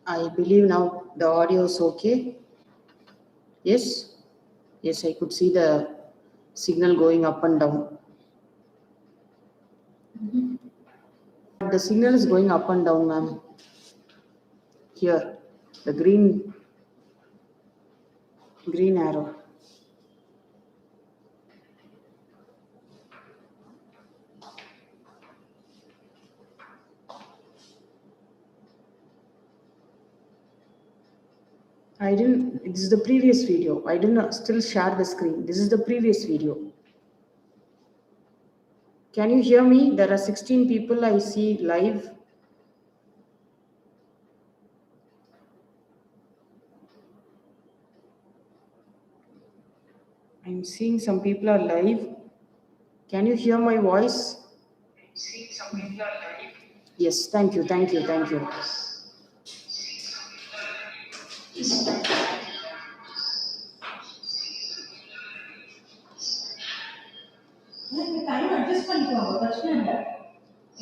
I believe now the audio is okay. Yes? Yes, I could see the signal going up and down. The signal is going up and down, ma'am. Here, the green arrow. This is the previous video. I didn't still share the screen. This is the previous video. Can you hear me? There are 16 people I see live. I'm seeing some people are live. Can you hear my voice? I'm seeing some people are live. Yes, thank you.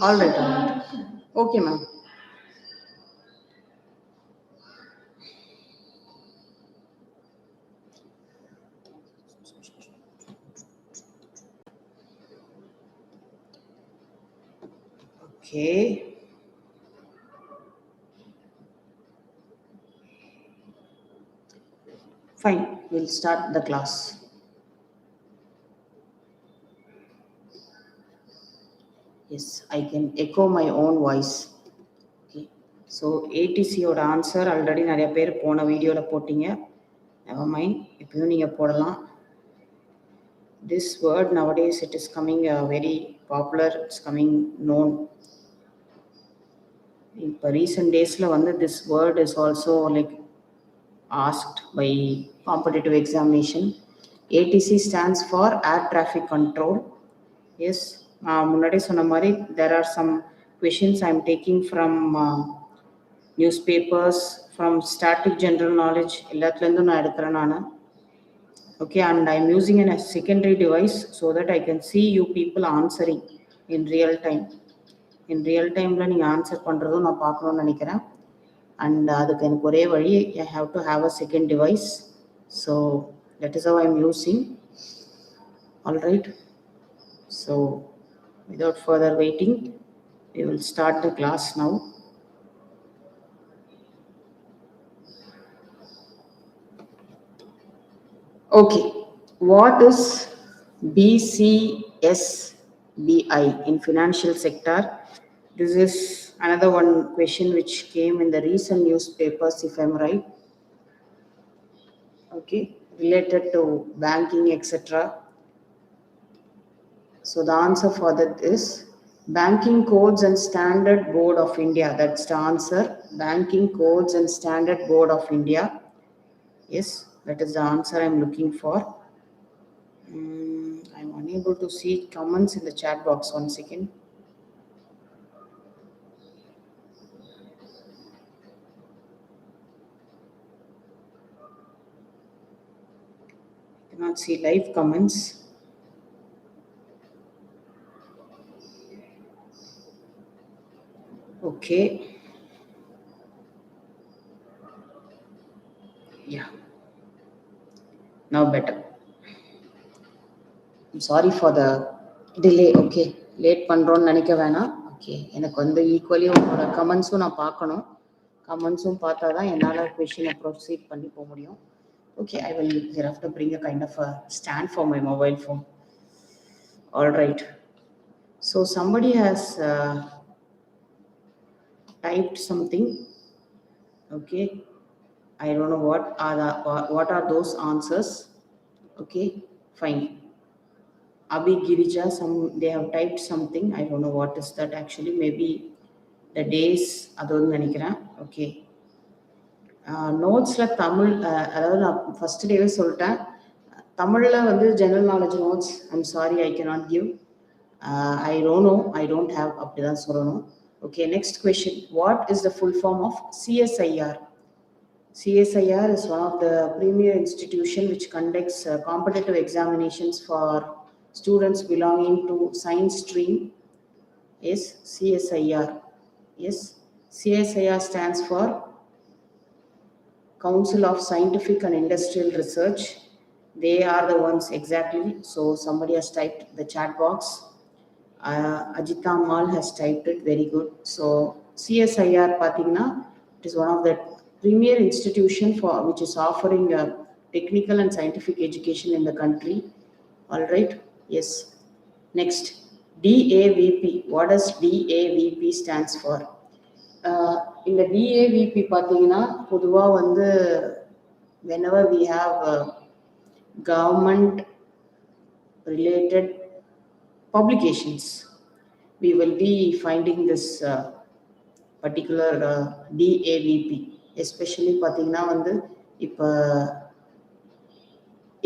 All right. Okay, ma'am. Okay. Fine, we'll start the class. Yes, I can echo my own voice. Okay. So ATC ஓட answer already நிறைய பேர் போன வீடியோவில் போட்டிங்க. Never mind, இப்பயும் நீங்கள் போடலாம். This word nowadays it is coming very popular, it's coming known. இப்போ recent daysல வந்து this word is also like asked by competitive examination. ATC stands for Air Traffic Control. Yes, முன்னாடி சொன்ன மாதிரி there are some questions I am taking from newspapers, from static general knowledge, எல்லாத்துலேருந்தும் நான் எடுக்கிறேன் நான். Okay, and I am using a secondary device so that I can see you people answering in real time. In real timeல நீங்கள் answer பண்ணுறதும் நான் பார்க்கணும்னு நினைக்கிறேன். And அதுக்கு எனக்கு ஒரே வழி, I have to have a second device. So that is how I am using. All right. So without further waiting, we will start the class now. Okay, what is BCSBI in financial sector? This is another one question which came in the recent newspapers, if I'm right. Okay, related to banking, etc. So the answer for that is Banking Codes and Standard Board of India. That's the answer. Banking Codes and Standard Board of India. Yes, that is the answer I'm looking for. I'm unable to see comments in the chat box. 1 second. I cannot see live comments. Okay. Yeah. Now better. I'm sorry for the delay. Okay. Late பண்றோம்னு நினைக்க வேணாம். Okay. எனக்கு வந்து equally உங்களோட கமெண்ட்ஸும் நான் பார்க்கணும். கமெண்ட்ஸும் பார்த்தா தான் என்னால் கொஷினை ப்ரொசீட் பண்ணி போக முடியும். Okay, I will have to bring a kind of a stand for my mobile phone. All right. So somebody has typed something. Okay. I don't know what are those answers. Okay, fine. Abhi Girija, they have typed something. I don't know what is that actually. Maybe the days adonu nenikiren. Okay. நோட்ஸில் Tamil, அதாவது நான் first டேவே சொல்லிட்டேன், தமிழில் வந்து general knowledge notes I'm sorry I cannot give. I don't have, அப்படி தான் சொல்லணும். Okay, next question. What is the full form of CSIR? CSIR is one of the premier institution which conducts competitive examinations for students belonging to science stream. Yes, CSIR. Yes, CSIR stands for Council of Scientific and Industrial Research. They are the ones exactly. So somebody has typed the chat box. Ajita Mal has typed it, very good. So CSIR Pathina, it is one of the premier institution for which is offering technical and scientific education in the country. All right, yes. Next, DAVP. What does DAVP stands for? In the DAVP பார்த்தீங்கன்னா பொதுவா வந்து whenever we have government related publications, we will be finding this particular DAVP. Especially பார்த்தீங்கன்னா வந்து இப்போ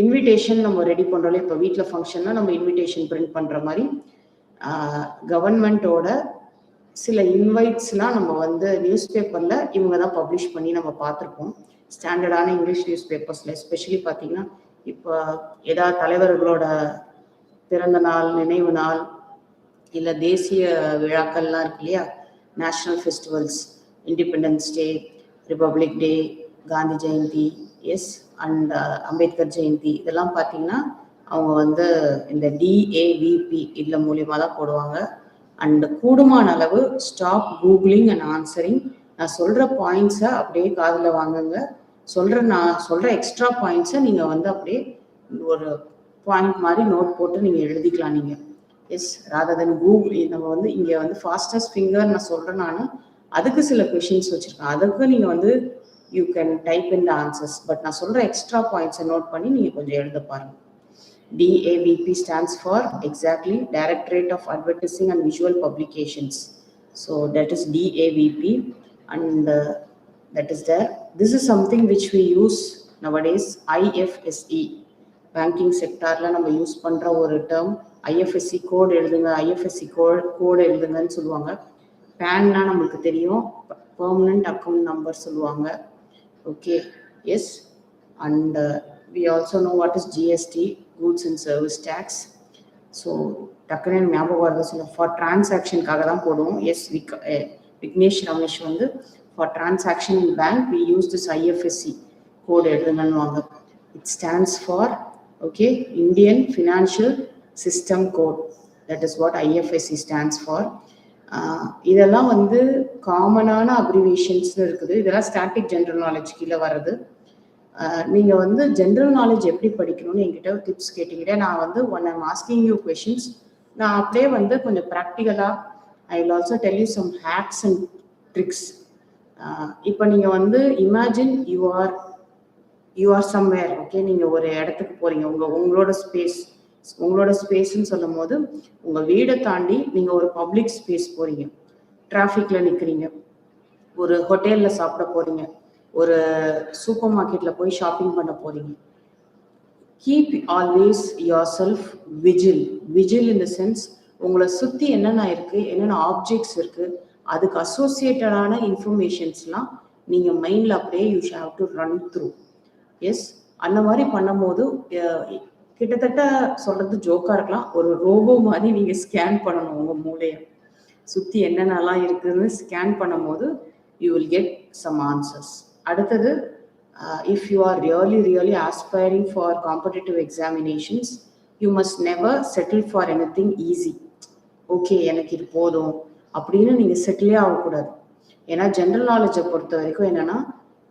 invitation நம்ம ready பண்ணுறோம். இப்போ வீட்டில் ஃபங்க்ஷன்னா நம்ம இன்விடேஷன் பிரிண்ட் பண்ணுற மாதிரி கவர்மெண்ட்டோட சில இன்வைட்ஸ்லாம் நம்ம வந்து நியூஸ் பேப்பரில் இவங்க தான் பப்ளிஷ் பண்ணி நம்ம பார்த்துருப்போம். ஸ்டாண்டர்டான இங்கிலீஷ் நியூஸ் பேப்பர்ஸில் எஸ்பெஷலி பார்த்தீங்கன்னா இப்போ ஏதாவது தலைவர்களோட பிறந்த நாள், நினைவு நாள், இல்லை தேசிய விழாக்கள்லாம் இருக்கு இல்லையா, national festivals, Independence Day, Republic Day, Gandhi Jayanti, yes and Ambedkar Jayanti, இதெல்லாம் பார்த்தீங்கன்னா அவங்க வந்து இந்த DAVP இதில் மூலியமாக தான் போடுவாங்க. அண்ட் கூடுமான அளவு ஸ்டாப் கூகுளிங் அண்ட் ஆன்சரிங். நான் சொல்கிற பாயிண்ட்ஸை அப்படியே காதில் வாங்குங்க. நான் சொல்கிற எக்ஸ்ட்ரா பாயிண்ட்ஸை நீங்கள் வந்து அப்படியே ஒரு பாயிண்ட் மாதிரி நோட் போட்டு நீங்கள் எழுதிக்கலாம். நீங்கள் எஸ் ராதர் தென் கூகுள். நம்ம வந்து இங்கே வந்து ஃபாஸ்டஸ்ட் ஃபிங்கர் நான் சொல்கிறேன். நான் அதுக்கு சில கொஷின்ஸ் வச்சுருக்கேன். அதுக்கு நீங்கள் வந்து you can type in the answers. But நான் சொல்கிற எக்ஸ்ட்ரா பாயிண்ட்ஸை நோட் பண்ணி நீங்கள் கொஞ்சம் எழுத பாருங்கள். DAVP stands for exactly Directorate of Advertising and Visual Publications. So that is DAVP, and that is there. This is something which we use nowadays. IFSC banking sector la நம்ம use பண்ற ஒரு term. IFSC code எழுதுங்க, IFSC code எழுதுங்கன்னு சொல்லுவாங்க. PAN-னா நமக்கு தெரியும், permanent account number சொல்லுவாங்க. Okay, yes, and we also know what is GST, goods and service tax. So டக்குனு ஞாபகம் வருது சொல்ல, ஃபார் டிரான்சாக்ஷனுக்காக தான் போடுவோம். எஸ் விக்னேஷ் ரமேஷ் வந்து for transaction in bank we use this IFSC code எழுதுங்கன்னுவாங்க. It stands for okay Indian financial system code. That is what IFSC stands for. இதெல்லாம் வந்து காமனான அப்ரிவேஷன்ஸ் இருக்குது. இதெல்லாம் ஸ்டாட்டிக் ஜென்ரல் நாலேஜ் கீழே வர்றது. நீங்கள் வந்து ஜென்ரல் நாலேஜ் எப்படி படிக்கணும்னு என்கிட்ட டிப்ஸ் கேட்டீங்களே, நான் வந்து one I'm asking you questions. நான் அப்படியே வந்து கொஞ்சம் ப்ராக்டிக்கலாக I will also tell you some hacks and tricks. இப்போ நீங்கள் வந்து imagine you are somewhere. Okay, நீங்கள் ஒரு இடத்துக்கு போகிறீங்க. உங்களோட ஸ்பேஸ்ன்னு சொல்லும் போது உங்கள் வீடை தாண்டி நீங்கள் ஒரு பப்ளிக் ஸ்பேஸ் போகிறீங்க, டிராஃபிக்கில் நிற்கிறீங்க, ஒரு ஹோட்டலில் சாப்பிட போகிறீங்க, ஒரு சூப்பர் மார்க்கெட்டில் போய் ஷாப்பிங் பண்ண போகிறீங்க. Keep always your self vigil in the sense உங்களை சுற்றி என்னென்ன இருக்குது, என்னென்ன ஆப்ஜெக்ட்ஸ் இருக்குது, அதுக்கு அசோசியேட்டடான இன்ஃபர்மேஷன்ஸ்லாம் நீங்கள் மைண்டில் அப்படியே you have to run through. Yes, அந்த மாதிரி பண்ணும்போது கிட்டத்தட்ட சொல்கிறது ஜோக்காக இருக்கலாம், ஒரு ரோபோ மாதிரி நீங்கள் ஸ்கேன் பண்ணணும். உங்கள் மூளையை சுற்றி என்னென்னலாம் இருக்குதுன்னு ஸ்கேன் பண்ணும்போது you will get some answers. அடுத்தது, if you are really aspiring for competitive examinations, you must never settle for anything easy. Okay, எனக்கு இது போதும் அப்படின்னு நீங்கள் செட்டிலே ஆகக்கூடாது. ஏன்னா ஜென்ரல் நாலேஜை பொறுத்த வரைக்கும் என்னென்னா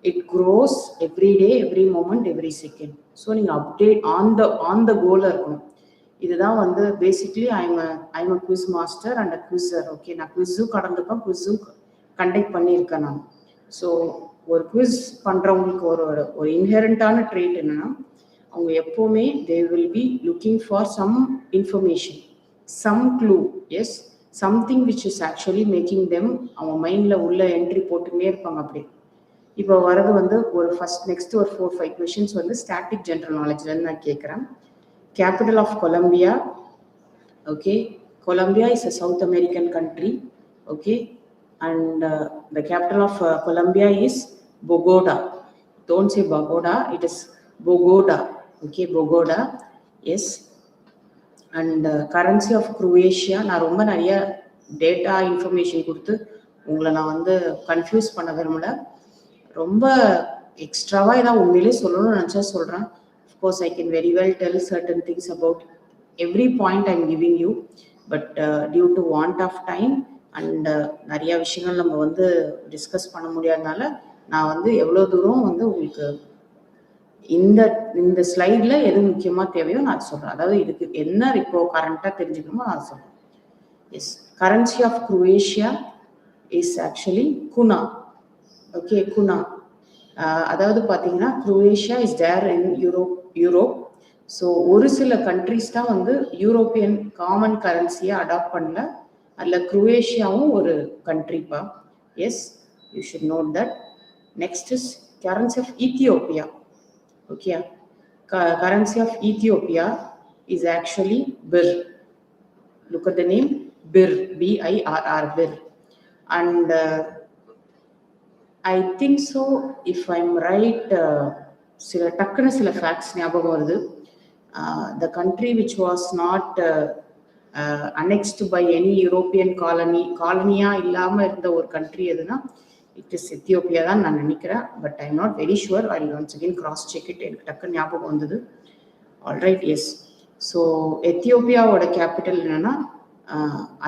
it grows every day, every moment, every second. So நீங்கள் அப்டேட் ஆன் த கோலில் இருக்கணும். இதுதான் வந்து basically I'm a quiz master and a quizzer. Okay, நான் குவிஸும் கடந்துப்பேன், குவிஸும் கண்டக்ட் பண்ணியிருக்கேன் நான். ஸோ ஒரு குவிஸ் பண்ணுறவங்களுக்கு ஒரு இன்ஹெரண்டான ட்ரேட் என்னன்னா, அவங்க எப்போவுமே they will be looking for some information, some clue, yes something which is actually making them அவங்க மைண்டில் உள்ள என்ட்ரி போட்டுன்னே இருப்பாங்க. அப்படி இப்போ வரது வந்து ஒரு நெக்ஸ்ட் ஒரு 4-5 கொஷின்ஸ் வந்து ஸ்டாட்டிக் ஜென்ரல் நாலேஜ்லேருந்து நான் கேட்குறேன். Capital of Colombia. Okay, Colombia is a South American country. Okay, and the capital of Colombia is Bogota. Don't say Bogota, it is Bogota. Okay, Bogota. Yes, and currency of Croatia. நான் ரொம்ப நிறைய data information கொடுத்து உங்களை நான் வந்து confuse பண்ண விரும்பல. ரொம்ப எக்ஸ்ட்ராவா ஏதாவது உண்மையிலே சொல்லணும்னு நினச்சா சொல்கிறேன். Of course I can very well tell certain things about every point I am giving you, but due to want of time and நிறைய விஷயங்கள் நம்ம வந்து டிஸ்கஸ் பண்ண முடியாதனால நான் வந்து எவ்வளோ தூரம் வந்து உங்களுக்கு இந்த ஸ்லைடில் எது முக்கியமாக தேவையோ நான் சொல்கிறேன். அதாவது இதுக்கு என்ன இப்போ கரண்ட்டாக தெரிஞ்சுக்கணுமோ நான் சொல்கிறேன். Yes, currency of Croatia is actually kuna. Okay, kuna. அதாவது பார்த்தீங்கன்னா Croatia is there in Europe. So ஒரு சில கண்ட்ரிஸ் தான் வந்து யூரோப்பியன் காமன் கரன்சியை அடாப்ட் பண்ணல. அதில் குரோவேஷியாவும் ஒரு கண்ட்ரிப்பா. Yes, you should note that. Next is currency of Ethiopia. Okay, currency of Ethiopia is actually birr. Look at the name, birr, B-I-R-R, birr. And I think so, if I'm right, sila takkana sila facts nyabagam varudhu. The country which was not annexed by any European colony-யா இல்லாம இருந்த ஒரு country எதுனா it is Ethiopia தான் நான் நினைக்கிறேன். But I am not very sure. I once again cross check it. எனக்கு டக்கு ஞாபகம் வந்தது. Alright, yes. ஸோ எத்தியோப்பியாவோட கேபிட்டல் என்னன்னா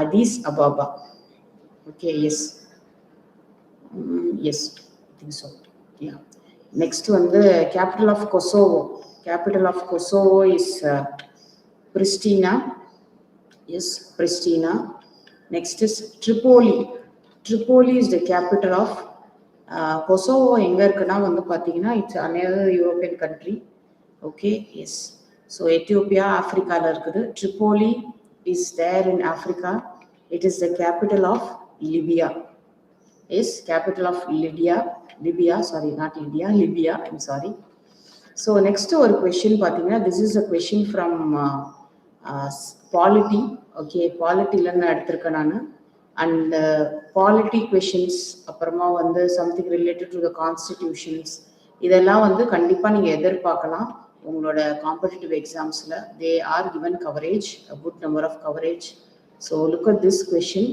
Addis Ababa. Okay, yes yes, I think so. Yeah, next வந்து capital of Kosovo. Capital of Kosovo is Pristina. Yes, Pristina. Next is Tripoli. Tripoli is the capital of Kosovo. எங்க இருக்குன்னா வந்து பாத்தீங்கன்னா it's another European country. Okay, yes. So Ethiopia ஆப்பிரிக்கால இருக்குது. Tripoli is there in Africa. It is the capital of Libya. Yes, capital of Libya. Sorry, not Libya. Libya. I'm sorry. So next ஒரு question பாத்தீங்கன்னா this is a question from polity. Okay, polityல நான் எடுத்திருக்கேன் நான். And polity questions, அப்புறமா வந்து something related to the constitutions, இதெல்லாம் வந்து கண்டிப்பாக நீங்கள் எதிர்பார்க்கலாம் உங்களோட competitive எக்ஸாம்ஸில். they are given coverage, a good number of coverage. So look at this question.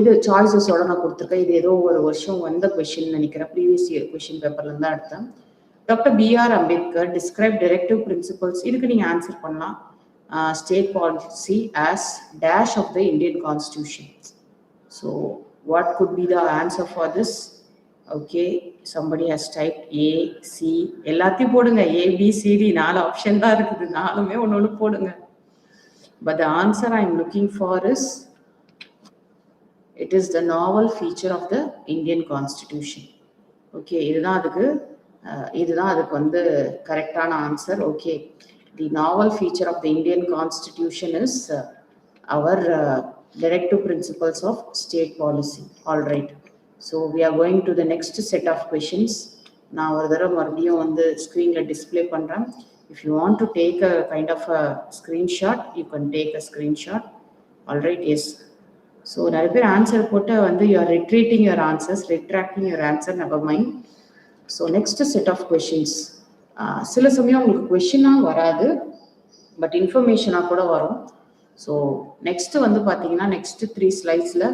இது சாய்ஸஸோட நான் கொடுத்துருக்கேன். இது ஏதோ ஒரு வருஷம் வந்த கொஷின் நினைக்கிறேன். ப்ரீவியஸ் இயர் கொஷின் பேப்பர்லேருந்து தான் எடுத்தேன். Doctor B.R. Ambedkar describe directive principles. இதுக்கு நீங்கள் ஆன்சர் பண்ணலாம். State policy as dash of the Indian Constitution. So what could be the answer for this? Okay, somebody has typed A, C. எல்லாத்தையும் போடுங்க. A, B, C, D 4 option தான் இருக்குது. 4மே ஒன்று போடுங்க. But the answer I am looking for is it is the novel feature of the Indian Constitution. Okay, இதுதான் அதுக்கு வந்து கரெக்டான answer. Okay, the novel feature of the Indian Constitution is our directive principles of state policy. All right. So we are going to the next set of questions. நான் ஒரு தடவை மறுபடியும் வந்து ஸ்க்ரீனில் டிஸ்பிளே பண்ணுறேன். If you want to take a kind of a screenshot, you can take a screenshot. All right, yes. So நிறைய பேர் answer போட்டு வந்து you are retracting your answer, never mind. So next set of questions. சில சமயம் உங்களுக்கு கொஷினாக வராது, but இன்ஃபர்மேஷனாக கூட வரும். ஸோ நெக்ஸ்ட் வந்து பார்த்தீங்கன்னா நெக்ஸ்ட் 3 ஸ்லைட்ஸில்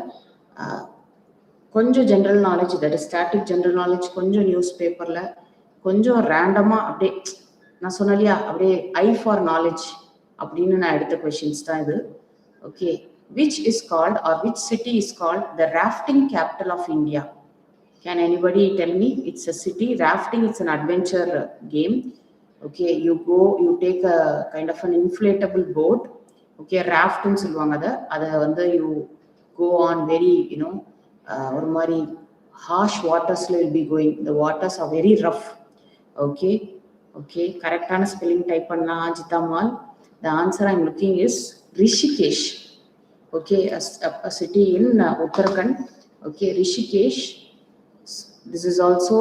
கொஞ்சம் general knowledge, that is static general knowledge, கொஞ்சம் நியூஸ் பேப்பரில், கொஞ்சம் ரேண்டமாக அப்படியே நான் சொன்னேன் இல்லையா, அப்படியே ஐ ஃபார் நாலேஜ் அப்படின்னு நான் எடுத்த கொஷின்ஸ் தான் இது. Okay, which is called or which city is called the rafting capital of India? Can anybody tell me? It's a city. Rafting, it's an adventure game. Okay, you take a kind of an inflatable boat. Okay, rafting சொல்லுவாங்க அதை வந்து you go on very, ஒரு மாதிரி harsh watersல will be going. The waters are very rough. Okay, கரெக்டான spelling type பண்ணலாம். அஜிதாமால். The answer I'm looking is Rishikesh. Okay, a city in Uttarakhand. Okay, Rishikesh. This is also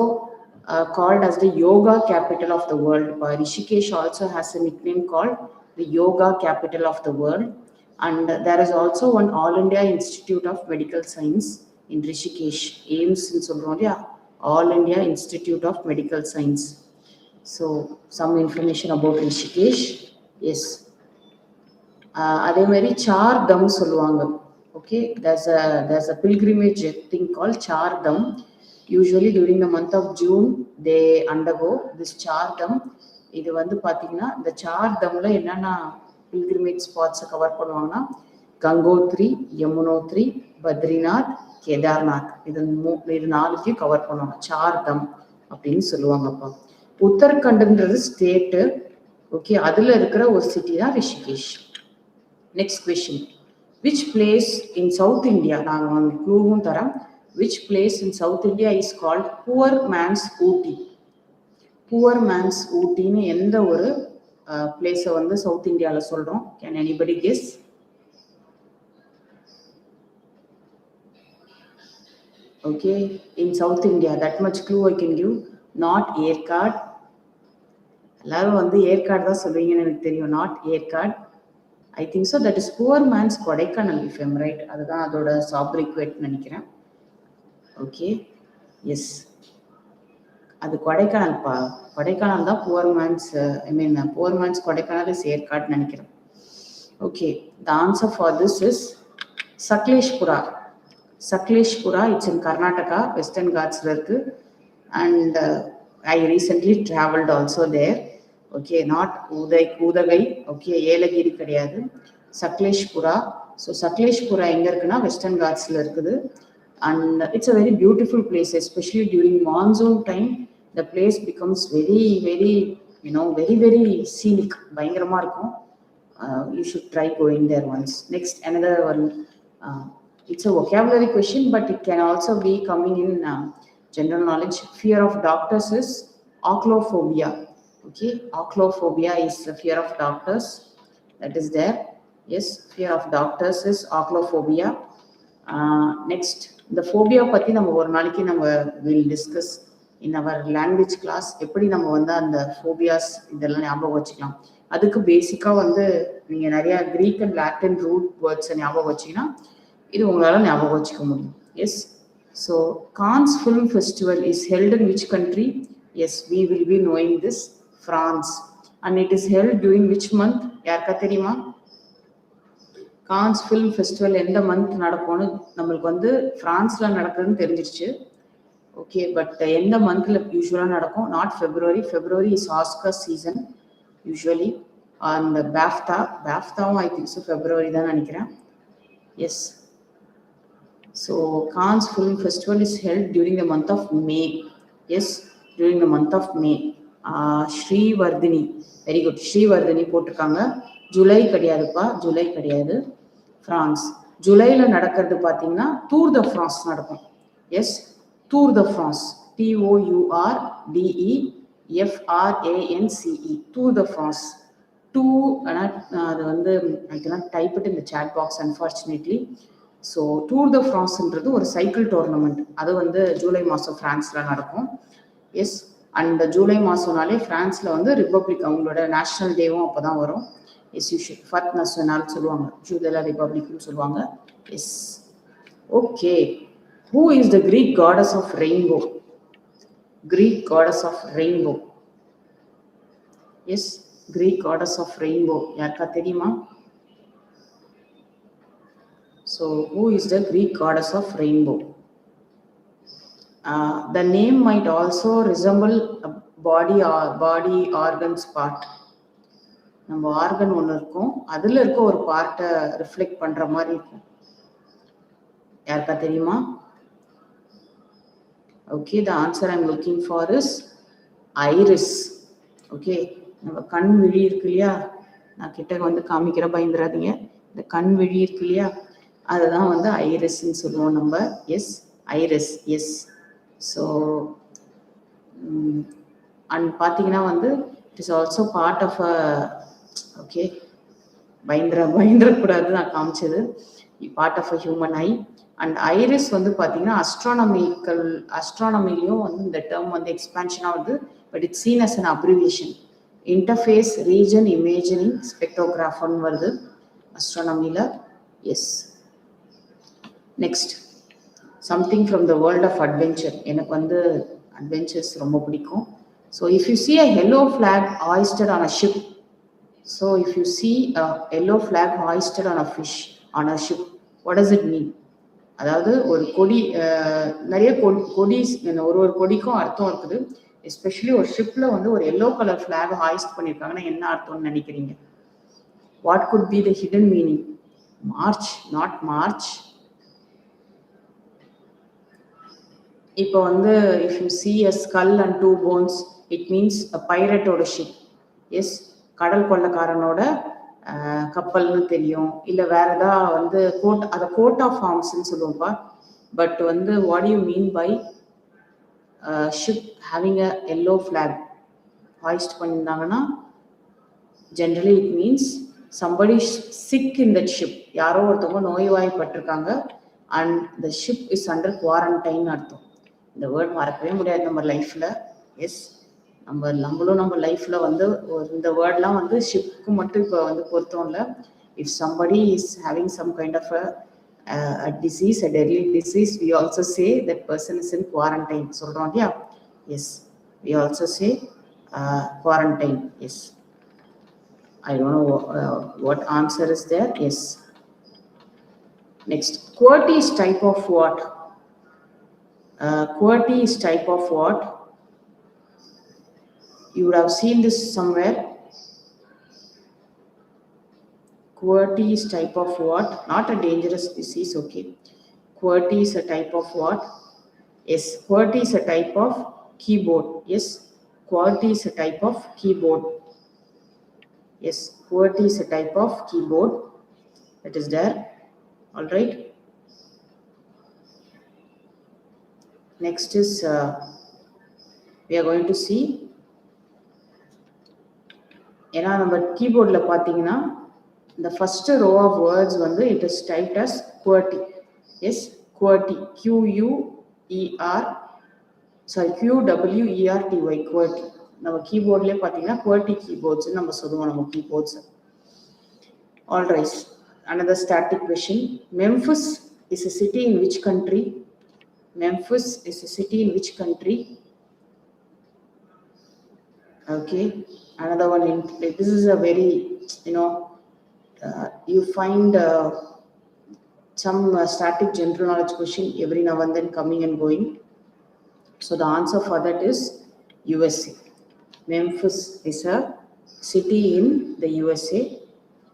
called as the yoga capital of the world. Rishikesh also has a nickname called the yoga capital of the world. And there is also one All India Institute of Medical Science in Rishikesh. AIIMS in Somalia, All India Institute of Medical Science. So some information about Rishikesh. Yes. அதே மாதிரி sir தம் சொல்லுவாங்க. Okay, there's a pilgrimage thing called Char Dham. Usually during the month of June they undergo this Chardham. இது வந்து பாத்தீங்கன்னா இந்த சார்தம்ல என்னென்ன pilgrimage ஸ்பாட்ஸை cover பண்ணுவாங்கன்னா கங்கோத்ரி, யமுனோத்ரி, பத்ரிநாத், கேதார்நாத், இது 4த்தையும் கவர் பண்ணுவாங்க. சார்தம் அப்படின்னு சொல்லுவாங்கப்பா. உத்தரகண்ட்ன்றது ஸ்டேட்டு. ஓகே, அதுல இருக்கிற ஒரு சிட்டி தான் Rishikesh. Next question, which place in South India, நாங்கள் வந்து க்ளூவும் தரேன், which place in South India is called poor man's Ooty? Poor man's ஊட்டின்னு எந்த ஒரு பிளேஸை வந்து சவுத் இந்தியாவில் சொல்றோம்? Can anybody guess? Okay, in South India, that much clue I can give. Not Yercaud. எல்லாரும் வந்து ஏற்காடு தான் சொல்லுவீங்கன்னு எனக்கு தெரியும். Not Yercaud. I think so that is poor man's Kodaikanal, if am right. அதுதான் அதோட சாப்ரிக்வேட் நினைக்கிறேன். ஓகே, எஸ், அது கொடைக்கானல்ப்பா. கொடைக்கானல் தான் poor man's, I mean poor man's Kodaikanal is Yercaud நினைக்கிறேன். Okay, the answer for this is Sakleshpura. Sakleshpura, it's in Karnataka, Western காட்ஸ்ல இருக்கு. And I recently travelled also there. Okay, not Udhagai. Okay, Yelagiri கிடையாது, சக்லேஷ்புரா. ஸோ சக்லேஷ்புரா எங்க இருக்குன்னா வெஸ்டர்ன் காட்ஸ்ல இருக்குது. And it's a very beautiful place, especially during monsoon time. The place becomes very, very, very, very scenic. பயங்கரமா இருக்கும். You should try going there once. Next, another one. It's a vocabulary question, but it can also be coming in general knowledge. Fear of doctors is ochlophobia. Okay, ochlophobia is the fear of doctors. That is there. Yes, fear of doctors is ochlophobia. Next, இந்த phobia பற்றி நம்ம ஒரு நாளைக்கு நம்ம will discuss in our language class. எப்படி நம்ம வந்து அந்த ஃபோபியாஸ் இதெல்லாம் ஞாபகம் வச்சுக்கலாம். அதுக்கு பேசிக்காக வந்து நீங்கள் நிறையா கிரீக் அண்ட் லாட்டின் ரூட் வேர்ட்ஸை ஞாபகம் வச்சிங்கன்னா இது உங்களால் ஞாபகம் வச்சுக்க முடியும். Yes, so Cannes film festival is held in which country? Yes, we will be knowing this. France. And it is held during which month? யாருக்கா தெரியுமா? கான்ஸ் ஃபிலிம் ஃபெஸ்டிவல் எந்த மந்த் நடக்கும்னு நம்மளுக்கு வந்து ஃப்ரான்ஸ்ல நடக்குதுன்னு தெரிஞ்சிருச்சு. ஓகே, பட் எந்த மந்த்ல யூஸ்வலாக நடக்கும்? Not February. February is Oscar season usually. அந்த பேஃப்தாவும் ஐ திங்க் ஸோ ஃபெப்ரவரி தான் நினைக்கிறேன். Yes, so Cannes film festival is held during the month of May. Yes, during the month of May. Srivardhini, very good, Srivardhini போட்டிருக்காங்க. July கிடையாதுப்பா, July கிடையாது. France. ஜூலைல நடக்கிறது பார்த்தீங்கன்னா டூர் த ஃப்ரான்ஸ் நடக்கும். Yes, Tour de France, TOURDEFRANCE, Tour de France. அது வந்து I cannot type it in the chat box unfortunately. So Tour de ஃப்ரான்ஸ்ன்றது ஒரு சைக்கிள் டோர்னமெண்ட். அது வந்து ஜூலை மாதம் ஃப்ரான்ஸில் நடக்கும். எஸ், அண்ட் ஜூலை மாதம்னாலே ஃப்ரான்ஸில் வந்து ரிப்பப்ளிக், அவங்களோட நேஷ்னல் டேவும் அப்போ தான் வரும். Yes, you should put national சொல்லுவாங்க, ஜூலைல ரிப்பப்ளிக்னு சொல்லுவாங்க. Yes, okay. Who is the Greek goddess of rainbow? Greek goddess of rainbow. Yes, Greek goddess of rainbow யாருக்கா தெரியுமா? So who is the Greek goddess of rainbow? The name might also resemble a body organs part. நம்ம organ ஒன்று இருக்கும், அதுல இருக்க ஒரு பார்ட்டை reflect பண்ற மாதிரி இருக்கும். யாருக்கா தெரியுமா? Okay, the answer I am looking for is Iris. Okay, நம்ம கண் விழி இருக்கு இல்லையா, நான் கிட்ட வந்து காமிக்கிற, பயந்துடாதீங்க. இந்த கண் விழி இருக்கு இல்லையா, அதுதான் வந்து ஐரிஸ்ன்னு சொல்லுவோம் நம்ம. Yes, iris. Yes, so and பார்த்தீங்கன்னா வந்து it is also part of a, okay, பயந்துடக்கூடாது, நான் காமிச்சது part of a human eye. And iris வந்து பார்த்தீங்கன்னா அஸ்ட்ரானமிலையும் வந்து இந்த டேர்ம் வந்து எக்ஸ்பேன்ஷன் ஆகுது. But it's seen as an abbreviation. Interface region imaging ஸ்பெக்ட்ரோகிராஃபர்னு வருது அஸ்ட்ரானமியில். Yes, next, something from the world of adventure. எனக்கு வந்து அட்வென்ச்சர்ஸ் ரொம்ப பிடிக்கும். So if you see a yellow flag hoisted on a ship, so if you see a yellow flag hoisted on a ship, what does it mean? அதாவது ஒரு கொடி, நிறைய கொடி, ஒரு கொடிக்கும் அர்த்தம் இருக்குது. எஸ்பெஷலி ஒரு ஷிப்ல வந்து ஒரு எல்லோ கலர் ஃபிளாக் ஹாய்ஸ்ட் பண்ணியிருக்காங்கன்னா என்ன அர்த்தம்னு நினைக்கிறீங்க? What could be the hidden meaning? March, not March. இப்போ வந்து if you see a skull and 2 bones, it means a pirate ஓட ஷிப். எஸ், கடல் கொள்ளக்காரனோட கப்பல்னு தெரியும். இல்லை வேற ஏதாவது வந்து அதை கோட் ஆஃப் ஆர்ம்ஸ்ன்னு சொல்லுவோம்ப்பா. பட் வந்து what you mean by ship having a yellow flag hoist பண்ணியிருந்தாங்கன்னா generally it means somebody sick in that ship. யாரோ ஒருத்தவங்க நோய்வாய்ப்பட்டிருக்காங்க and the ship is under quarantine அர்த்தம். இந்த வேர்ட் மறக்கவே முடியாது நம்ம லைஃப்ல. எஸ், நம்மளும் நம்ம லைஃப்ல வந்து இந்த வேர்ட்லாம் வந்து ஷிப்புக்கு மட்டும் இப்போ வந்து பொருத்தம் இல்லை. If somebody is having some kind of a disease, a deadly disease, we also say that person is in quarantine. சொல்றோம் இல்லையா? Yes, we also say quarantine. Yes, I don't know what answer is there. Yes. Next, QWERTY is type of what? QWERTY is type of what? You would have seen this somewhere. QWERTY is type of what? Not a dangerous disease, okay. QWERTY is a type of what? Yes, QWERTY is a type of keyboard. Yes, QWERTY is a type of keyboard. Yes, QWERTY is a type of keyboard that is there. All right. Next is we are going to see. ஏன்னா நம்ம கீபோர்டில் பார்த்தீங்கன்னா the first row of words வந்து it is typed as QWERTY. Yes, QWERTY, QWERTY, QWERTY. நம்ம கீபோர்ட்லேயே பார்த்தீங்கன்னா QWERTY keyboards நம்ம சொல்லுவோம் நம்ம keyboards. All right, another static question. Memphis is a city in which country? Memphis is a city in which country? Okay, another one. This is a very, you find some static general knowledge question every now and then coming and going. So the answer for that is USA. Memphis is a city in the USA.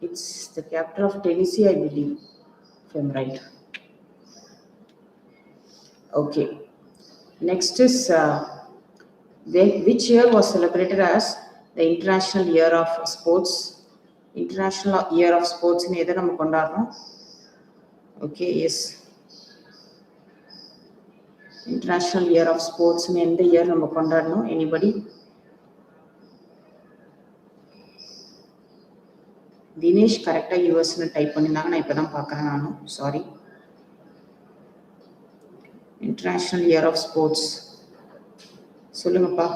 It's the capital of Tennessee, I believe, if I'm right. Okay. Next is which year was celebrated as the International Year of Sports? International Year of Sports in எதை நம்ம கொண்டாடுறோம்? Okay, yes. International Year of Sports in எந்த year நம்ம கொண்டாடணும்? Anybody? Dinesh கரெக்டா யூஎஸ்னு type பண்ணிருந்தாங்க, நான் இப்பதான் பார்க்கறேன் நானும். Sorry. International year of sports சொல்லுங்கப்பா.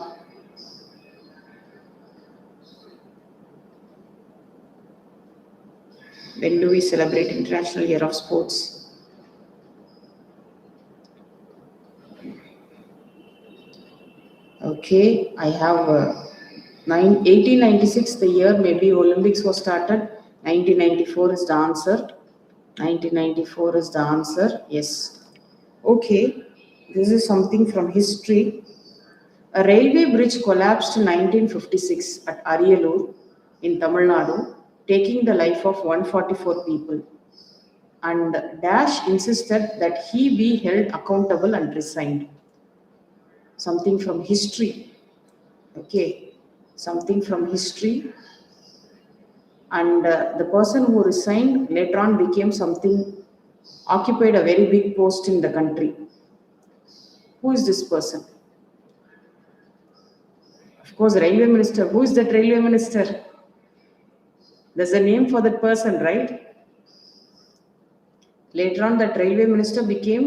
When do we celebrate International Year of Sports? Okay, I have 1896, the year maybe Olympics was started. 1994 is the answer. 1994 is the answer. Yes. Okay, this is something from history. A railway bridge collapsed in 1956 at Ariyalur in Tamil Nadu, taking the life of 144 people. And Dash insisted that he be held accountable and resigned. Something from history. Okay, something from history. And the person who resigned later on became something, occupied a very big post in the country. Who is this person? Of course, railway minister. Who is that railway minister? There's a name for that person, right? Later on, that railway minister became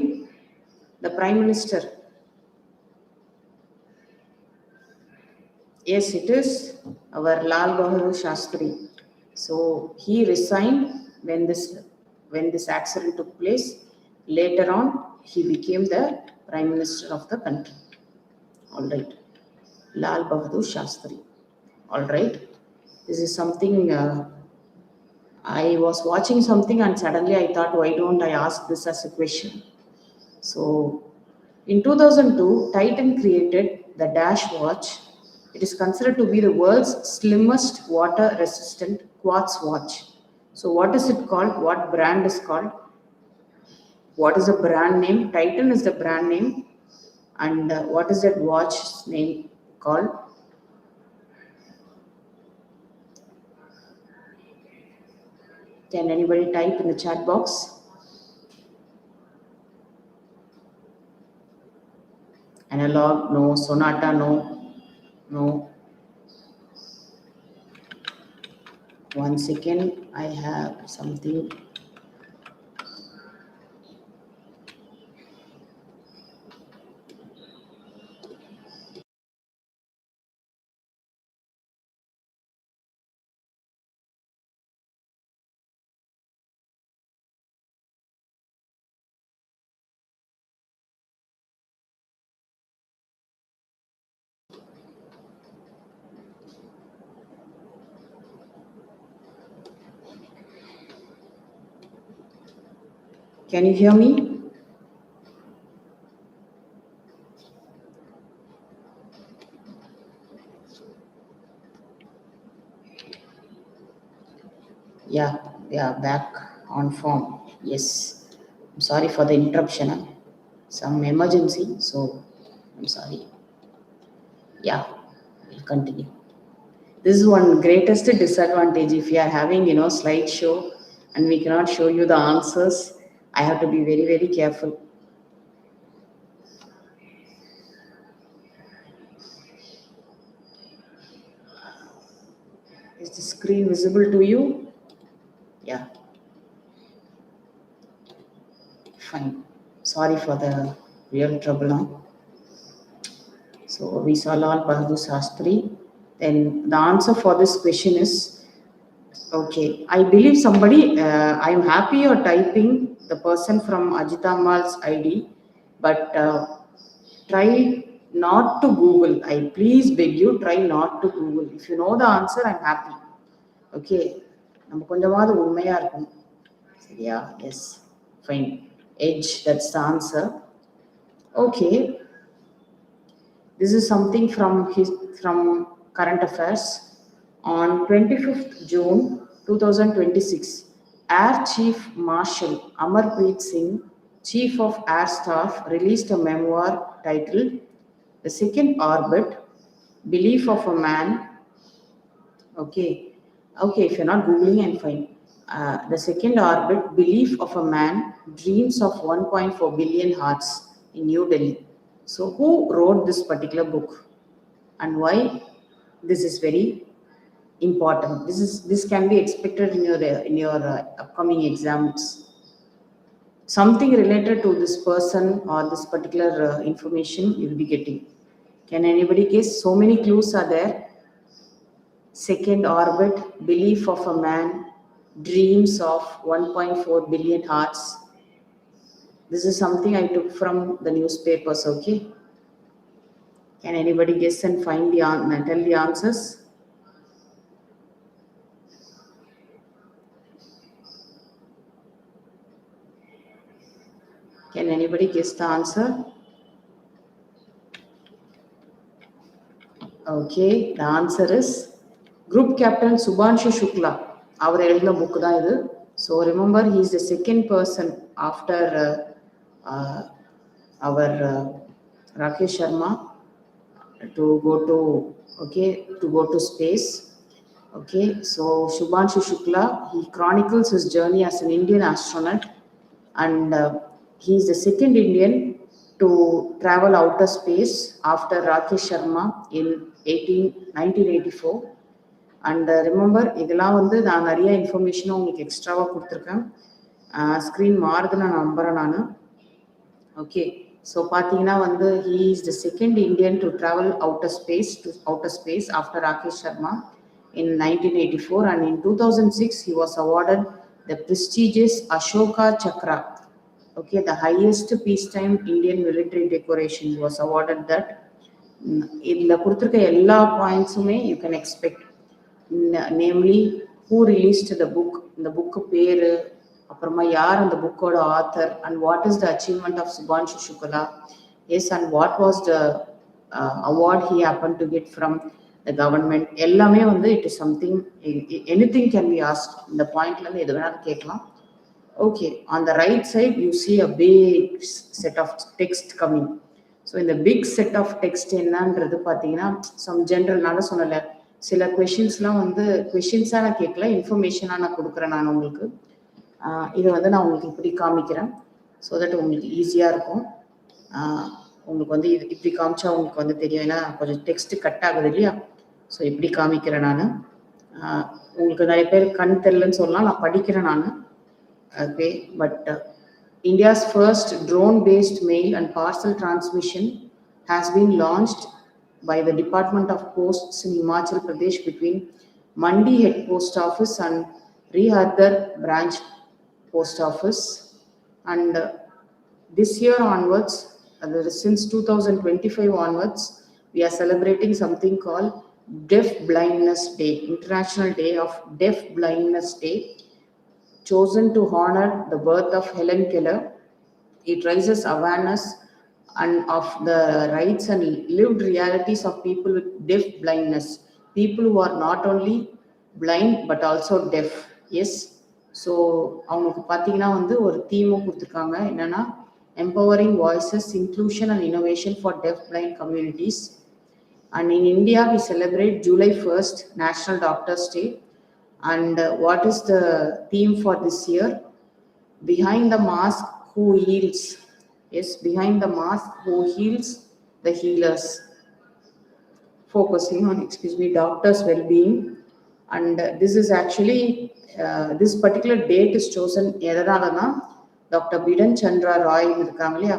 the prime minister. Yes, it is our Lal Bahadur Shastri. So he resigned when this accident took place. Later on, he became the prime minister of the country. All right, Lal Bahadur Shastri. All right, this is something I was watching something and suddenly I thought, why don't I ask this as a question? So, in 2002, Titan created the Dash watch. It is considered to be the world's slimmest water resistant quartz watch. So, what is it called? What brand is called? What is the brand name? Titan is the brand name. And what is that watch name called? Can anybody type in the chat box? Analog, no. Sonata, no. No. 1 second, I have something. Can you hear me? Yeah, we are back on form. Yes. I'm sorry for the interruption. Some emergency, so I'm sorry. Yeah, we'll continue. This is one greatest disadvantage if you are having, slideshow and we cannot show you the answers. I have to be very, very careful. Is the screen visible to you? Yeah. Fine. Sorry for the real trouble now. So we saw Lal Bahadur Shastri. Then the answer for this question is okay. I believe somebody. I'm happy you're typing the person from Ajita Mal's ID, but try not to Google. I please beg you, try not to Google. If you know the answer, I'm happy. Okay. நம்ம கொஞ்சமாவது உண்மையா இருக்கணும். சரியா? Yes. Fine. Edge, that's the answer. Okay. This is something from current affairs. On 25th June 2026, Air Chief Marshal Amarpreet Singh, Chief of Air Staff, released a memoir titled The Second Orbit, Belief of a Man. Okay, if you're not Googling, I'm fine. The Second Orbit, Belief of a Man, Dreams of 1.4 billion Hearts in New Delhi. So, who wrote this particular book and why? This is very important. This can be expected in your upcoming exams. Something related to this person or this particular information you'll be getting. Can anybody guess? So many clues are there. Second orbit, belief of a man, dreams of 1.4 billion hearts. This is something I took from the newspapers. Okay. Can anybody guess and tell the answers? Can anybody guess the answer? Okay, the answer is Group Captain Subhanshu Shukla. Our எழுதின book தான் இது. So remember, he is the second person after our Rakesh Sharma to go to space. Okay, so Subhanshu Shukla, he chronicles his journey as an Indian astronaut, and he is the second Indian to travel outer space after Rakesh Sharma in 1984. And remember, இதெல்லாம் வந்து நான் நிறைய இன்ஃபர்மேஷனும் உங்களுக்கு எக்ஸ்ட்ராவாக கொடுத்துருக்கேன். Screen மாறுதுன்னு நான் நம்புகிறேன் நான். ஓகே, ஸோ பார்த்தீங்கன்னா வந்து he is the second Indian to travel outer space after Rakesh Sharma in 1984, and in 2006 he was awarded the prestigious Ashoka Chakra. Okay, the highest peacetime Indian military decoration. He was awarded that. இதில் கொடுத்துருக்க எல்லா பாயிண்ட்ஸுமே you can expect, namely who released the book, இந்த book பேரு, அப்புறமா யார் அந்த புக்கோட author, and what is the achievement of Subhanshu Shukla, yes, and what was the award he happened to get from the government. எல்லாமே வந்து it is something, anything can be asked. இந்த பாயிண்ட்ல இருந்து எது வேணாலும் கேட்கலாம். Okay, on the right side you see a big set of text coming. So in the big set of text என்னன்றது பார்த்தீங்கன்னா some general, நான் சொன்னல சில கொஷின்ஸ்லாம் வந்து கொஷின்ஸாக நான் கேட்கல, இன்ஃபர்மேஷனாக நான் கொடுக்குறேன். நான் உங்களுக்கு இதை வந்து நான் உங்களுக்கு இப்படி காமிக்கிறேன் ஸோ தட் உங்களுக்கு ஈஸியாக இருக்கும். உங்களுக்கு வந்து இது இப்படி காமிச்சா உங்களுக்கு வந்து தெரியும், ஏன்னா கொஞ்சம் டெக்ஸ்ட் கட் ஆகுது இல்லையா. ஸோ இப்படி காமிக்கிறேன் நான். உங்களுக்கு நிறைய பேர் கண் தெரியலன்னு சொல்லலாம், நான் படிக்கிறேன் நான். Okay, but India's first drone-based mail and parcel transmission has been launched by the Department of Posts in Himachal Pradesh between Mandi Head Post Office and Rihardar Branch Post Office. And this year onwards, since 2025 onwards, we are celebrating something called Deaf Blindness Day, International Day of Deaf Blindness Day, chosen to honor the birth of Helen Keller. It raises awareness and of the rights and lived realities of people with deaf blindness, people who are not only blind but also deaf. Yes, so அவங்களுக்கு பார்த்தீங்கன்னா வந்து ஒரு தீமும் கொடுத்துருக்காங்க, என்னன்னா empowering voices, inclusion and innovation for deaf blind communities. And in India we celebrate July 1st National Doctors Day. And what is the theme for this year? Behind the mask who heals. Yes, behind the mask who heals, the healers. Focusing on, doctors' well-being. And this is actually, this particular date is chosen எதனாலனா doctor Bidhan Chandra Roy இருக்காங்க இல்லையா,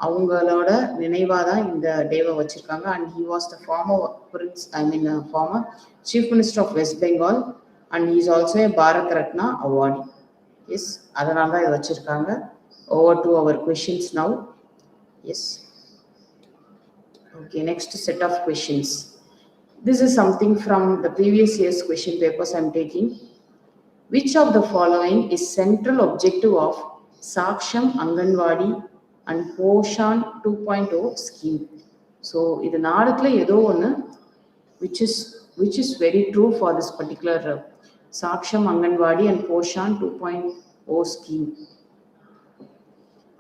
அவங்களோட நினைவாக தான் இந்த டேவை வச்சிருக்காங்க. And he was the former chief minister of West Bengal, and he is also a Bharat Ratna awardee. Yes, அதனால தான் இதை வச்சிருக்காங்க. Over to our questions now. Yes. Okay, next set of questions. This is something from the previous year's question papers I am taking. Which of the following is central objective of Saksham Anganwadi and Poshan 2.0 scheme? So இது நாளுக்குள்ள ஏதோ ஒன்று which is very true for this particular Saksham Anganwadi and Poshan 2.0 scheme.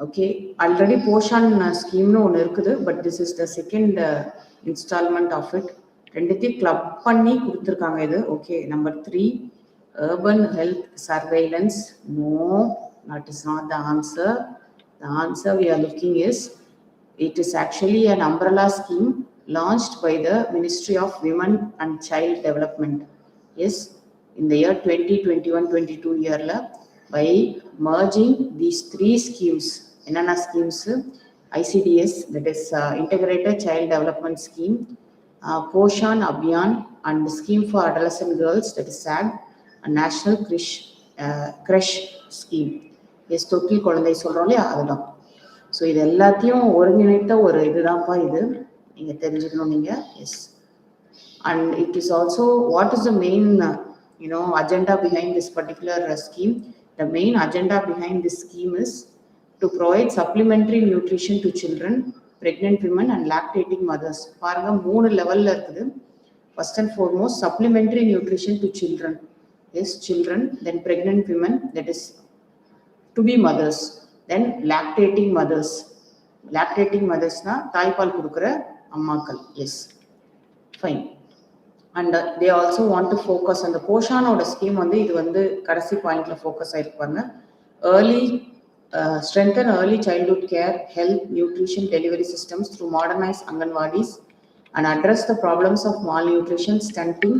Okay, already Poshan scheme no ஒன்று இருக்குது, but this is the second installment of it. ரெண்டுத்தையும் club பண்ணி கொடுத்துருக்காங்க இது. Okay, number 3, urban health surveillance. No, that is not the answer. The answer we are looking is, it is actually an umbrella scheme launched by the Ministry of Women and Child Development. Yes, in the year 2021-22 year la, by merging these 3 schemes. Enana schemes? ICDS, that is Integrated Child Development Scheme, Poshan Abhiyan, and the Scheme for Adolescent Girls, that is SAG, and National Creche Scheme. Yes, total குழந்தை சொல்றோம் இல்லையா, அதுதான். So இது எல்லாத்தையும் ஒருங்கிணைத்த ஒரு இதுதான்ப்பா இது, நீங்கள் தெரிஞ்சுக்கணும் நீங்கள். Yes, and it is also what is the main agenda behind this particular scheme. The main agenda behind this scheme is to provide supplementary nutrition to children, pregnant women and lactating mothers. பாருங்க 3 லெவல்ல இருக்குது. First and foremost, supplementary nutrition to children. Yes, children, then pregnant women, that is to be mothers, then lactating mothers. Lactating mothers na தாய்ப்பால் கொடுக்கிற அம்மாக்கள். Yes, fine. And they also want to focus on the Poshan scheme. வந்து இது வந்து கடைசி பாயிண்ட்ல focus ஆயிருப்பாங்க. Strengthen early childhood care, health, nutrition delivery systems through modernized Anganwadis and address the problems of malnutrition, stunting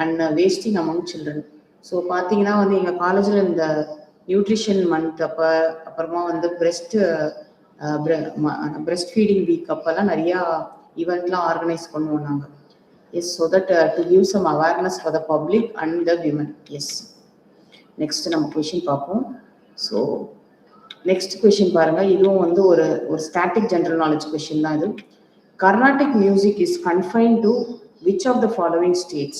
and wasting among children. So பார்த்தீங்கன்னா வந்து எங்கள் காலேஜில் இந்த நியூட்ரிஷன் மந்த் அப்புறமா வந்து பிரெஸ்ட் ஃபீடிங் வீக் அப்பெல்லாம் நிறையா ஈவெண்ட்லாம் ஆர்கனைஸ் பண்ணுவோம் நாங்கள். Yes, so that to give some awareness for the public and the women. Yes. Next நம்ம question பார்ப்போம். So next question பாருங்க, இதுவும் வந்து ஒரு static general knowledge question தான் இது. Carnatic music is confined to which of the following states?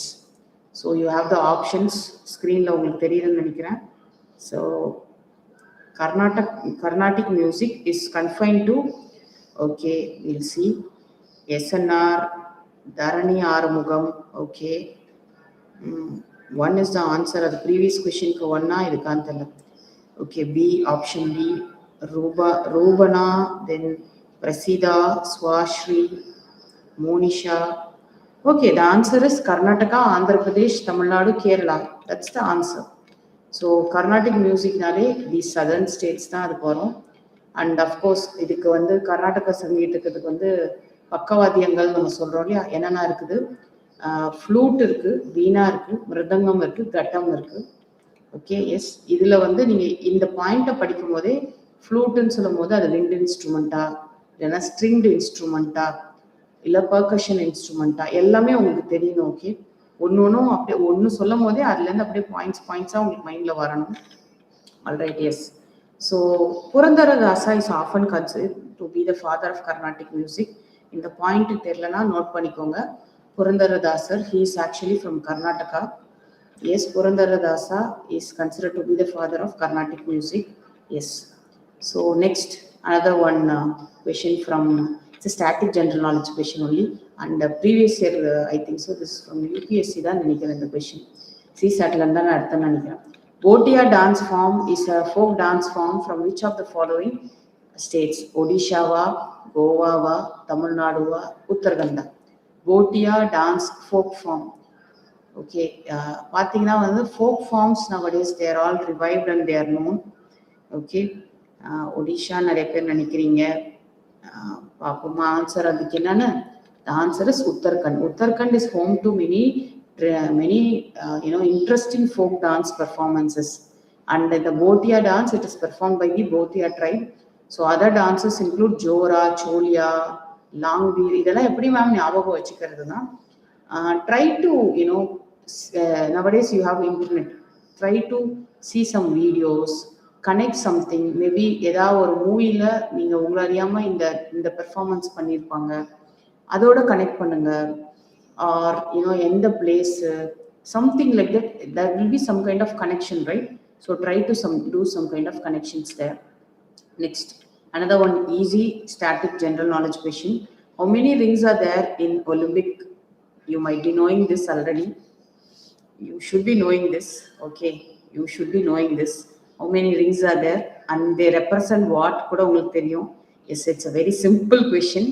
So you have the options screen la ungalku theriyudhu nenikiren. So Carnatic music is confined to, okay, we'll see, SNR, Dharani Arumugam, okay. One is the answer of the previous question ku one na idu kantala. Okay, B, option B, Rubana, then Prasida, Swashri, Monisha. Okay, the answer is Karnataka, Andhra Pradesh, Tamil Nadu, Kerala. That's the answer. So Carnatic music nale these southern states தான் அது போறோம். And of course இதுக்கு வந்து கர்நாடக சங்கீதத்துக்கு வந்து பக்கவாத்தியங்கள் நம்ம சொல்றோம் இல்லையா, என்னென்ன இருக்குது, ஃப்ளூட் இருக்கு, வீணா இருக்கு, மிருதங்கம் இருக்கு, கட்டம் இருக்கு. Okay, yes. இதுல வந்து நீங்க இந்த பாயிண்ட்டை படிக்கும் போதே ஃப்ளூட்டுன்னு சொல்லும் போது அது விண்ட் இன்ஸ்ட்ருமெண்ட்டா இல்லைன்னா ஸ்ட்ரிங்டு இன்ஸ்ட்ருமெண்ட்டா இல்லை பர்கஷன் இன்ஸ்ட்ருமெண்ட்டா எல்லாமே உங்களுக்கு தெரியணும். ஓகே, ஒன்றும் அப்படியே ஒன்று சொல்லும் போதே அதுலேருந்து அப்படியே பாயிண்ட்ஸாக உங்களுக்கு மைண்டில் வரணும். Alright, yes. So Purandaradasa is often considered to be the father of Carnatic music. இந்த பாயிண்ட் தெரியலனா நோட் பண்ணிக்கோங்க. புரந்தரதாசர், he is actually from Karnataka. Yes, Purandaradasa is considered to be the father of Carnatic music. Yes. So next, another one question from, it's a static general knowledge question only, and previous year I think so, this is from UPSC தான் நினைக்கிறேன் இந்த question. CSAT ல தான் எடுத்தேன்னு நினைக்கிறேன். Bhotia dance form is a folk dance form from which of the following states? Odisha va, Goa va, Tamil Nadu va, Uttarakhand. Bhotia dance folk form. Okay, பார்த்தீங்கன்னா வந்து folk forms nowadays they are all revived and they are known. Okay, Odisha நிறைய பேர் நினைக்கிறீங்க. பாப்போமா answer அதுக்கு என்னன்னு? The answer is Uttarakhand. Uttarakhand is home to many interesting folk dance performances. And the Bhotia dance, it is performed by the Bhotia tribe. So other dances include Jora, Cholia, Langveer. இதெல்லாம் எப்படி ma'am ஞாபகம் வச்சுக்கிறதுனா, try to nowadays you have internet, try to see some videos, connect something. Maybe ஏதாவது ஒரு மூவில நீங்க உங்களை அறியாம இந்த பெர்ஃபார்மன்ஸ் பண்ணியிருப்பாங்க, அதோட கனெக்ட் பண்ணுங்க. ஆர் எந்த place, something like that, there will be some kind of connection, right? So try to do some kind of connections there. Next, another one, easy static general knowledge question. How many rings are there in Olympic? You might be knowing this already. You should be knowing this. Okay, you should be knowing this. How many rings are there and they represent what? Kuda ungalku theriyum. Yes, it's a very simple question.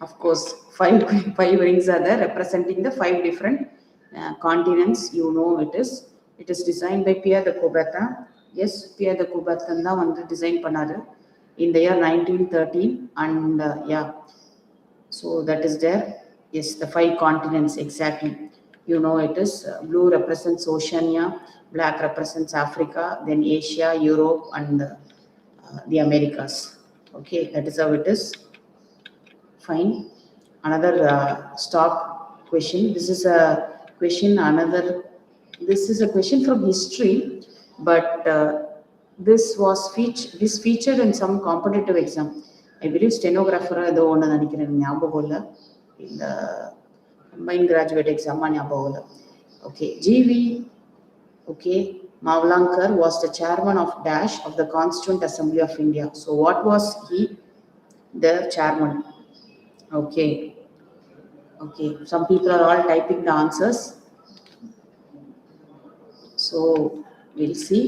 Of course, five rings are there representing the 5 different continents. You know it is designed by Pierre de Coubertin. Yes, Pierre de Coubertin da vandu design pannaru in the year 1913, and yeah, so that is there. Yes, the 5 continents exactly. You know it is blue represents Oceania, black represents Africa, then Asia, Europe, and the Americas. Okay, that is how it is. Fine. Another stock question. This is a question from history, but this featured in some competitive exam. I believe stenographer ஏதோ ஒன்று நினைக்கிறேன், ஞாபகம் இல்லை. இந்த combined graduate exam ஞாபகம் இல்லை. Okay, GV, okay, Mavlankar was the chairman of Dash of the Constituent Assembly of India. So what was he the chairman? Okay, some people are all typing the answers, so we'll see.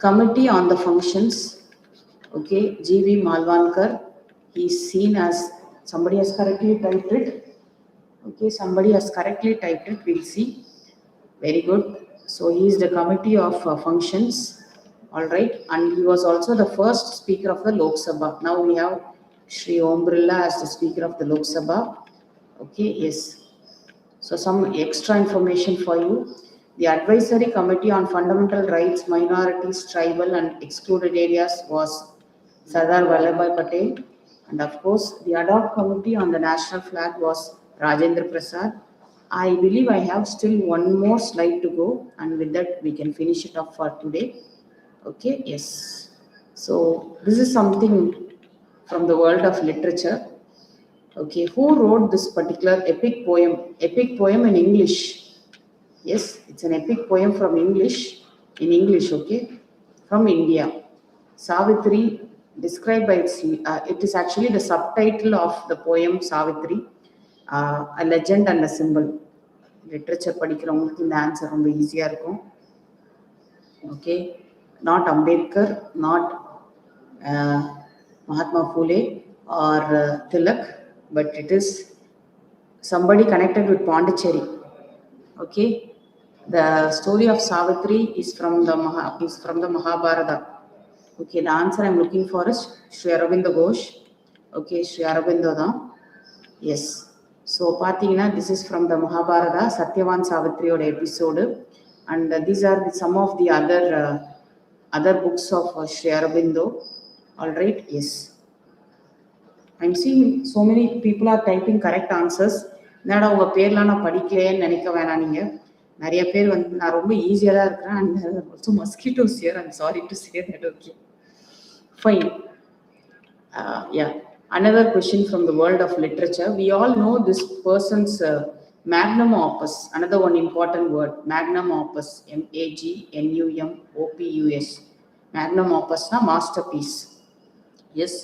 Committee on the functions. Okay, GV Malvankar, he is seen as, somebody has correctly typed it. Okay, somebody has correctly typed it, we'll see. Very good. So he is the committee of functions. All right, and he was also the first speaker of the Lok Sabha. Now we have Shri Om Birla as the speaker of the Lok Sabha. Okay, yes. So some extra information for you. The advisory committee on fundamental rights, minorities, tribal and excluded areas was Sardar Vallabhbhai Patel. And of course, the ad hoc committee on the national flag was Rajendra Prasad. I believe I have still one more slide to go, and with that we can finish it up for today. Okay, yes. So this is something from the world of literature. Okay, who wrote this particular epic poem in English? Yes, it's an epic poem from English, in English, okay, from India. Savitri, described by it is actually the subtitle of the poem Savitri, a legend and a symbol. Literature படிக்கிறவங்களுக்கு இந்த answer ரொம்ப ஈஸியாக இருக்கும். Okay, not Ambedkar, not Mahatma Phule or Tilak, but it is somebody connected with Pondicherry. Okay, the story of Savitri is from the Mahabharata. Okay, the answer I'm looking for is Sri Aurobindo Ghosh. Okay, Sri Aurobindo da. Yes. So pathina, this is from the Mahabharata, Satyavan Savitri oda episode, and these are some of the other books of Sri Aurobindo. All right. Yes. I'm seeing so many people are typing correct answers. என்னடா உங்க பேர்லாம் நான் படிக்கலையேன்னு நினைக்க வேணாம். நீங்க நிறைய பேர் வந்து நான் ரொம்ப ஈஸியாக தான் இருக்கிறேன். And also mosquitoes here. I'm sorry to say that. Okay, fine. Yeah, another question from the world of literature. We all know this person's magnum opus. Another one important word, magnum opus. MAGNUM OPUS. Magnum opus na masterpiece. Yes.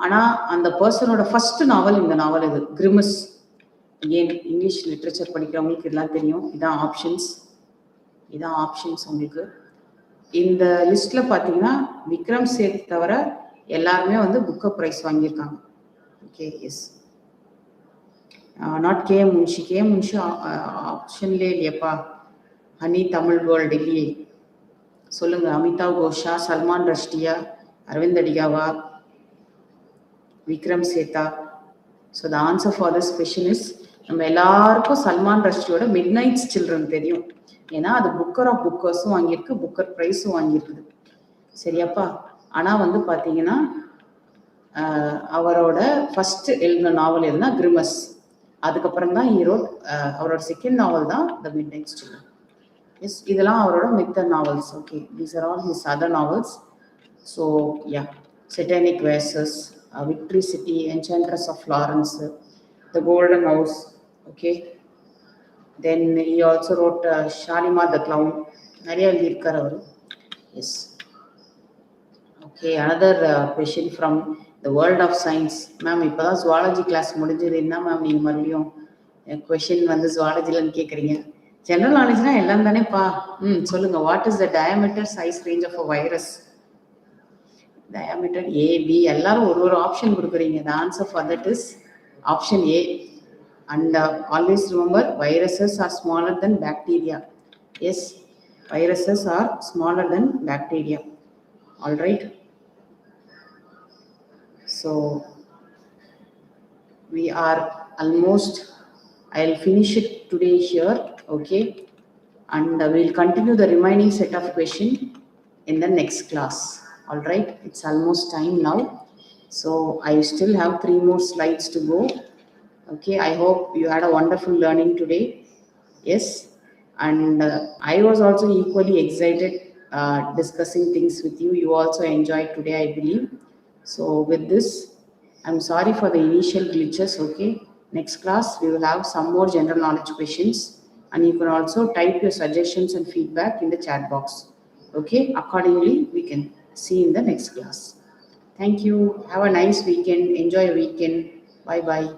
ஆனால் அந்த பர்சனோட first நாவல் இந்த நாவல் இது, கிரிமஸ். ஏன் English literature படிக்கிறவங்களுக்கு இதெல்லாம் தெரியும். இதான் options உங்களுக்கு. இந்த லிஸ்ட்ல பார்த்தீங்கன்னா விக்ரம் சேத் தவிர எல்லாருமே வந்து புக்கர் ப்ரைஸ் வாங்கியிருக்காங்க. Okay, yes. Not K Munshi ஆப்ஷன்லே இல்லையப்பா. ஹனி தமிழ் வேர்ல்டு இல்லையே. சொல்லுங்க, அமிதாவ் கோஷா, சல்மான் ரஷ்டியா, அரவிந்த் அடிகாவா, விக்ரம் சேத்தா? So the answer for this question is, நம்ம எல்லாருக்கும் சல்மான் ரஷ்டியோட மிட் நைட்ஸ் சில்ட்ரன் தெரியும். ஏன்னா அது புக்கர் ஆஃப் புக்கர்ஸும் வாங்கியிருக்கு, புக்கர் ப்ரைஸும் வாங்கியிருக்குது. சரியாப்பா? ஆனால் வந்து பார்த்தீங்கன்னா அவரோட ஃபர்ஸ்ட் எழுதின நாவல் எதுனா கிரிமஸ். அதுக்கப்புறம் தான் அவரோட செகண்ட் நாவல் தான் the Midnight's Children. Yes, இதெல்லாம் அவரோட மித்த novels. Okay, these are all his other novels. So yeah, Satanic Verses, Victory City, Enchantress of Florence, The Golden House. Okay, then he also wrote Shalimar the Clown. நிறைய எழுதியிருக்கார் அவர். எஸ். ஓகே, another question from the world of science. Ma'am, இப்போ தான் zoology class முடிஞ்சது. என்ன ma'am நீங்கள் மறுபடியும் கொஷின் வந்து ஜுவாலஜிலன்னு கேட்குறீங்க? ஜென்ரல் நாலேஜ்னா எல்லாம் தானேப்பா. சொல்லுங்க. What is the diameter size range of a virus? Diameter A, B, எல்லாரும் ஒரு ஆப்ஷன் கொடுக்குறீங்க. The answer for that is option A. And always remember, viruses are smaller than bacteria. Yes, viruses are smaller than bacteria. All right. So we are almost, I'll finish it today here. Okay, and we'll continue the remaining set of questions in the next class. All right, it's almost time now, so I still have 3 more slides to go. Okay, I hope you had a wonderful learning today. Yes, and I was also equally excited discussing things with you. You also enjoyed today, I believe. So with this, I'm sorry for the initial glitches. Okay, next class we will have some more general knowledge questions, and you can also type your suggestions and feedback in the chat box. Okay, accordingly we can see in the next class. Thank you. Have a nice weekend. Enjoy your weekend. Bye bye.